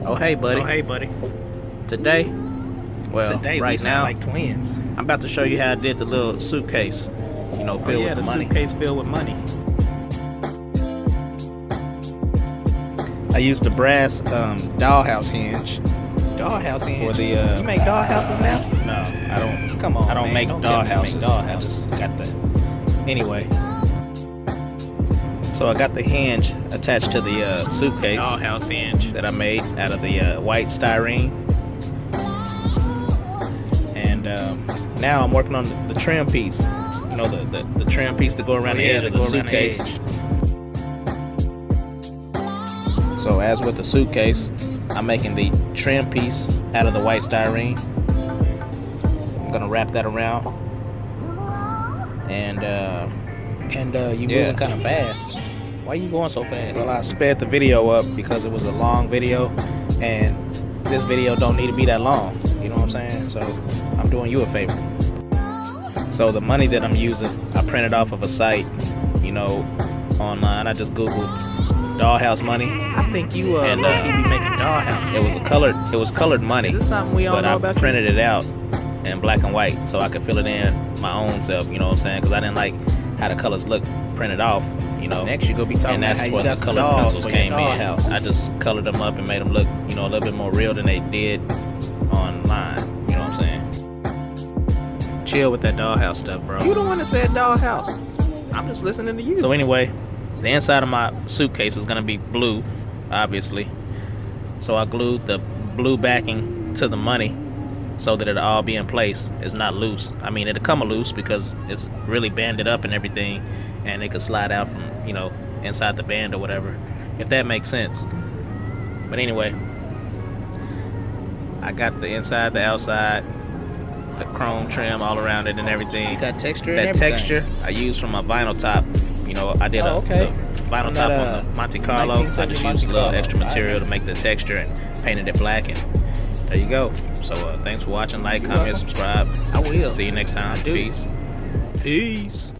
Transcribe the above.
Oh hey buddy. Oh hey buddy. Today, Today right we sound now, like twins. I'm about to show you how I did the little suitcase. You know, filled with the money. suitcase filled with money. I used the brass dollhouse hinge Dollhouse hinge. for the. You make dollhouses now? No, I don't. Come on, I don't man. make Don't tell me you dollhouses. make I dollhouses. just got the. Anyway, so I got the hinge attached to the suitcase Dollhouse hinge. that I made out of the white styrene, and now I'm working on the trim piece. You know, the trim piece to go around the edge of the suitcase. So as with the suitcase, I'm making the trim piece out of the white styrene. I'm gonna wrap that around, and You moving kind of fast. Why you going so fast? well, I sped the video up because it was a long video, and this video don't need to be that long. You know what I'm saying? So I'm doing you a favor. So the money that I'm using, I printed off of a site, you know, online. I just Googled dollhouse money. I think you And, low-key be making dollhouses. It was colored money. Is this something we all But know I about? printed it out in black and white so I could fill it in my own self, you know what I'm saying? Because I didn't like how the colors look printed off, you know. Next you gonna be talking And about that's how you where got the some colored dolls pencils for came your in. dollhouse. I just colored them up and made them look, you know, a little bit more real than they did online, you know what I'm saying? Chill with that dollhouse stuff, bro. You the one that said dollhouse. I'm just listening to you. So anyway, the inside of my suitcase is gonna be blue, obviously. So I glued the blue backing to the money so that it'll all be in place. It's not loose. I mean, it'll come loose because it's really banded up and everything, and it could slide out from, you know, inside the band or whatever, if that makes sense. But anyway, I got the inside, the outside, the chrome trim all around it and everything. You got texture and That everything. texture I used from my vinyl top. You know, I did okay. the vinyl From top that, on the Monte Carlo. I just 1970 used a little Monte extra Carlo. material to make the texture and painted it black, and there you go. So thanks for watching. Like, comment, welcome. subscribe. I will. See you next time. do. Peace. Peace.